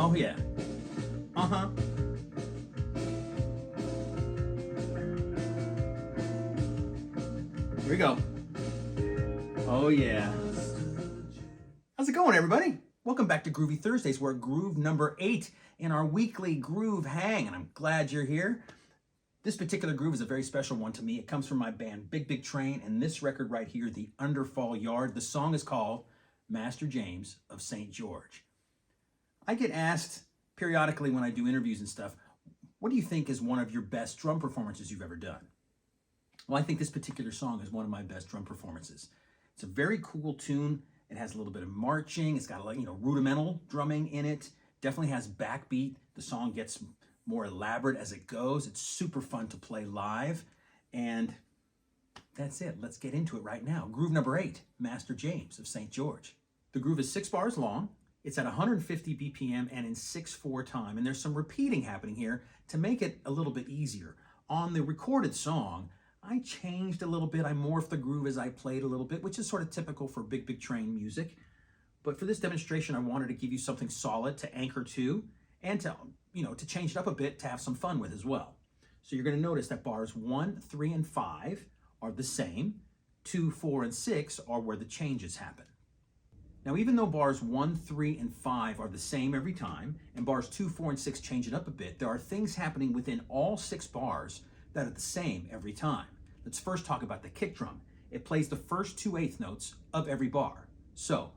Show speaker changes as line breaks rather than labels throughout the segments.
Oh yeah. Uh-huh. Here we go. Oh yeah. How's it going, everybody? Welcome back to Groovy Thursdays. We're at groove number 8 in our weekly groove hang, and I'm glad you're here. This particular groove is a very special one to me. It comes from my band Big Big Train, and this record right here, The Underfall Yard. The song is called Master James of St. George. I get asked periodically when I do interviews and stuff, what do you think is one of your best drum performances you've ever done? Well, I think this particular song is one of my best drum performances. It's a very cool tune. It has a little bit of marching. It's got a rudimental drumming in it. Definitely has backbeat. The song gets more elaborate as it goes. It's super fun to play live. And that's it. Let's get into it right now. Groove number 8, Master James of St. George. The groove is 6 bars long. It's at 150 BPM and in 6/4 time. And there's some repeating happening here to make it a little bit easier. On the recorded song, I changed a little bit. I morphed the groove as I played a little bit, which is sort of typical for Big Big Train music. But for this demonstration, I wanted to give you something solid to anchor to and to change it up a bit to have some fun with as well. So you're going to notice that bars 1, 3, and 5 are the same. 2, 4, and 6 are where the changes happen. Now, even though bars 1, 3, and 5 are the same every time, and bars 2, 4, and 6 change it up a bit, there are things happening within all 6 bars that are the same every time. Let's first talk about the kick drum. It plays the first 2/8 notes of every bar. So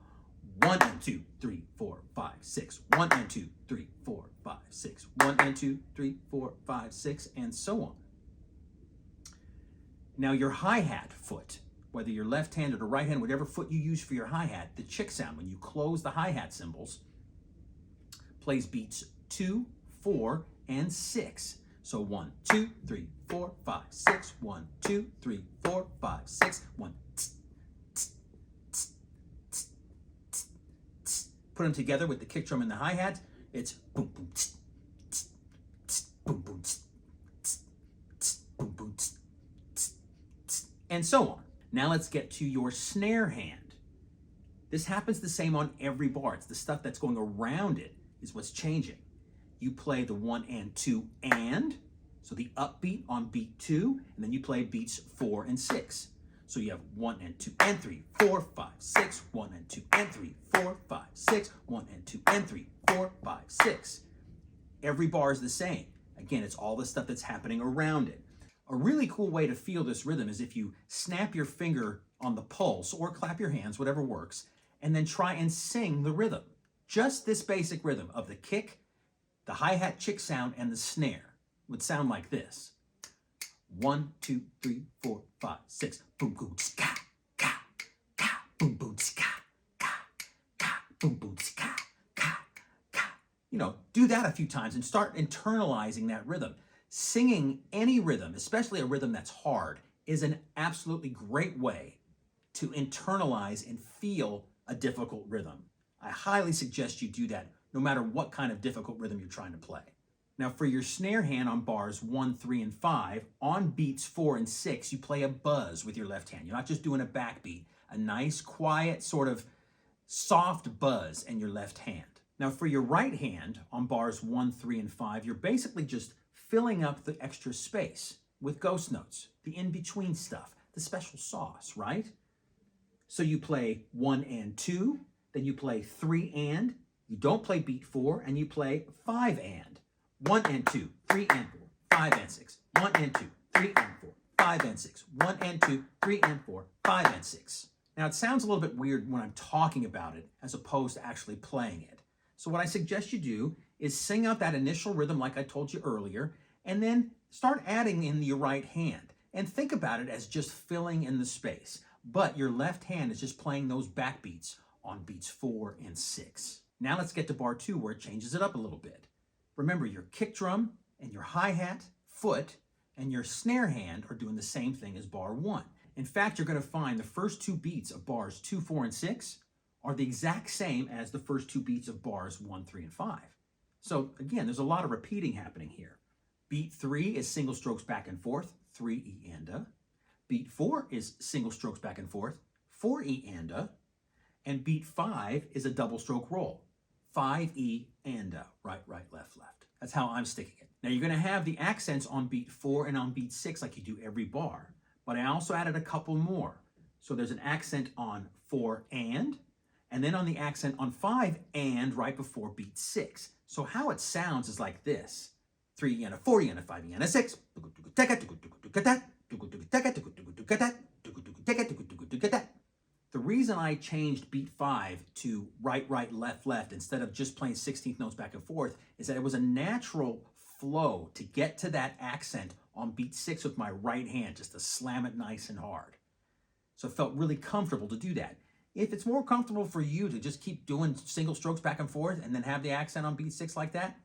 1 and 2, 3, 4, 5, 6. 1 and 2, 3, 4, 5, 6. 1 and 2, 3, 4, 5, 6, and so on. Now your hi-hat foot, whether you're left-handed or right-handed, whatever foot you use for your hi-hat, the chick sound, when you close the hi-hat cymbals, plays beats 2, 4, and 6. So 1, 2, 3, 4, 5, 6. 1, 2, 3, 4, 5, 6. 1. Put them together with the kick drum and the hi-hat. It's boom, boom, boom, boom, boom, boom, and so on. Now let's get to your snare hand. This happens the same on every bar. It's the stuff that's going around it is what's changing. You play the 1 and 2 and, so the upbeat on beat 2, and then you play beats 4 and 6. So you have 1 and 2 and 3, 4, 5, 6, 1 and 2 and 3, 4, 5, 6, 1 and 2 and 3, 4, 5, 6. Every bar is the same. Again, it's all the stuff that's happening around it. A really cool way to feel this rhythm is if you snap your finger on the pulse or clap your hands, whatever works, and then try and sing the rhythm. Just this basic rhythm of the kick, the hi-hat chick sound, and the snare would sound like this. 1, 2, 3, 4, 5, 6. Boom, boom, ska, ka, ka, boom, boom, ska, ka, ka, boom, boom, ska, ka, ka. Do that a few times and start internalizing that rhythm. Singing any rhythm, especially a rhythm that's hard, is an absolutely great way to internalize and feel a difficult rhythm. I highly suggest you do that no matter what kind of difficult rhythm you're trying to play. Now for your snare hand on bars 1, 3, and 5, on beats 4 and 6, you play a buzz with your left hand. You're not just doing a backbeat, a nice, quiet, sort of soft buzz in your left hand. Now for your right hand on bars 1, 3, and 5, you're basically just filling up the extra space with ghost notes, the in-between stuff, the special sauce, right? So you play 1 and 2, then you play 3 and, you don't play beat 4, and you play 5 and. 1 and 2, 3 and 4, 5 and 6. 1 and 2, 3 and 4, 5 and 6. 1 and 2, 3 and 4, 5 and 6. Now it sounds a little bit weird when I'm talking about it as opposed to actually playing it. So what I suggest you do is sing out that initial rhythm like I told you earlier, and then start adding in your right hand. And think about it as just filling in the space. But your left hand is just playing those backbeats on beats 4 and 6. Now let's get to bar 2 where it changes it up a little bit. Remember, your kick drum and your hi-hat, foot, and your snare hand are doing the same thing as bar 1. In fact, you're going to find the first 2 beats of bars 2, 4, and 6 are the exact same as the first 2 beats of bars 1, 3, and 5. So again, there's a lot of repeating happening here. Beat 3 is single strokes back and forth, 3 E and A. Beat 4 is single strokes back and forth, 4 E and A. And beat 5 is a double stroke roll, 5 E and right, right, left, left. That's how I'm sticking it. Now you're gonna have the accents on beat 4 and on beat 6 like you do every bar, but I also added a couple more. So there's an accent on 4 and then on the accent on 5 and right before beat 6. So how it sounds is like this. 3 and a 4 and a 5 and a 6. The reason I changed beat 5 to right, right, left, left instead of just playing 16th notes back and forth is that it was a natural flow to get to that accent on beat 6 with my right hand, just to slam it nice and hard. So it felt really comfortable to do that. If it's more comfortable for you to just keep doing single strokes back and forth and then have the accent on beat 6 like that,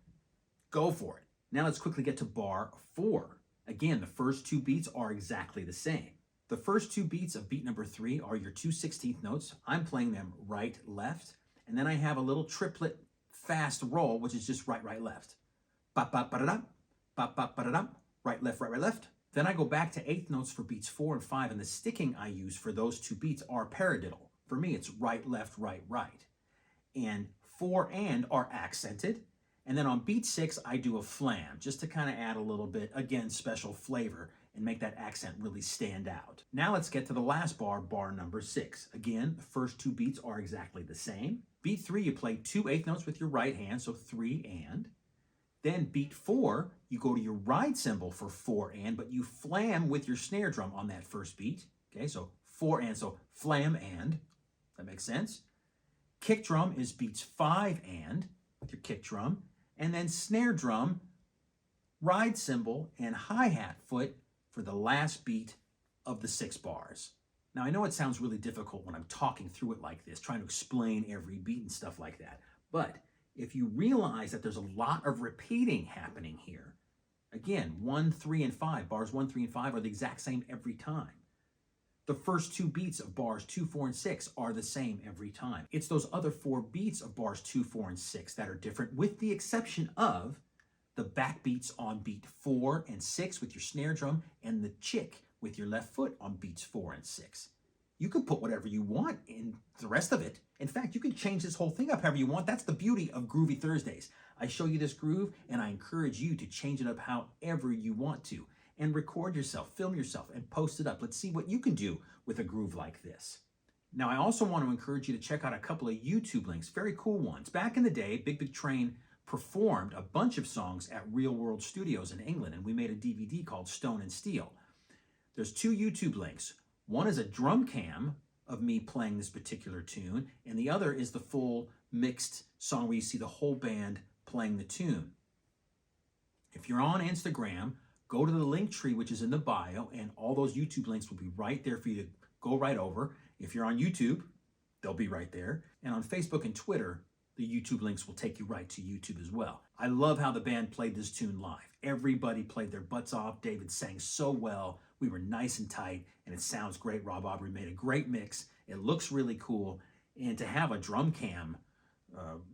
go for it. Now let's quickly get to bar 4. Again, the first 2 beats are exactly the same. The first 2 beats of beat number 3 are your 2 16th notes. I'm playing them right, left, and then I have a little triplet fast roll, which is just right, right, left. Bop, bop, ba-da-da, bop, bop, ba-da-da, right, left, right, right, left. Then I go back to 8th notes for beats 4 and 5, and the sticking I use for those 2 beats are paradiddle. For me, it's right, left, right, right. And 4 and are accented. And then on beat 6, I do a flam, just to kind of add a little bit, again, special flavor and make that accent really stand out. Now let's get to the last bar, bar number 6. Again, the first 2 beats are exactly the same. Beat 3, you play 2 8th notes with your right hand, so 3 and. Then beat 4, you go to your ride cymbal for 4 and, but you flam with your snare drum on that first beat. Okay, so 4 and, so flam and. That makes sense? Kick drum is beats 5 and with your kick drum, and then snare drum, ride cymbal, and hi-hat foot for the last beat of the 6 bars. Now I know it sounds really difficult when I'm talking through it like this, trying to explain every beat and stuff like that, but if you realize that there's a lot of repeating happening here, again, 1, 3, and 5, bars 1, 3, and 5 are the exact same every time. The first 2 beats of bars 2, 4, and 6 are the same every time. It's those other 4 beats of bars 2, 4, and 6 that are different, with the exception of the back beats on beat 4 and 6 with your snare drum and the chick with your left foot on beats 4 and 6. You can put whatever you want in the rest of it. In fact, you can change this whole thing up however you want. That's the beauty of Groovy Thursdays. I show you this groove and I encourage you to change it up however you want to. And record yourself, film yourself, and post it up. Let's see what you can do with a groove like this. Now, I also want to encourage you to check out a couple of YouTube links, very cool ones. Back in the day, Big Big Train performed a bunch of songs at Real World Studios in England, and we made a DVD called Stone and Steel. There's 2 YouTube links. One is a drum cam of me playing this particular tune, and the other is the full mixed song where you see the whole band playing the tune. If you're on Instagram, go to the link tree, which is in the bio, and all those YouTube links will be right there for you to go right over. If you're on YouTube, they'll be right there. And on Facebook and Twitter, the YouTube links will take you right to YouTube as well. I love how the band played this tune live. Everybody played their butts off. David sang so well. We were nice and tight, and it sounds great. Rob Aubrey made a great mix. It looks really cool. And to have a drum cam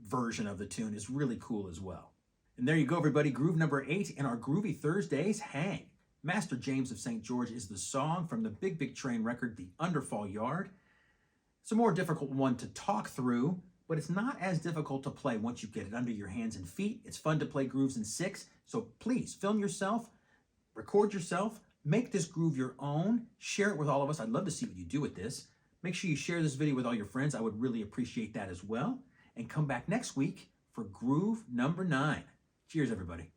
version of the tune is really cool as well. And there you go, everybody. Groove number 8 in our Groovy Thursdays hang. Master James of St. George is the song from the Big Big Train record, The Underfall Yard. It's a more difficult one to talk through, but it's not as difficult to play once you get it under your hands and feet. It's fun to play grooves in 6, so please film yourself, record yourself, make this groove your own, share it with all of us. I'd love to see what you do with this. Make sure you share this video with all your friends. I would really appreciate that as well. And come back next week for Groove number 9. Cheers, everybody.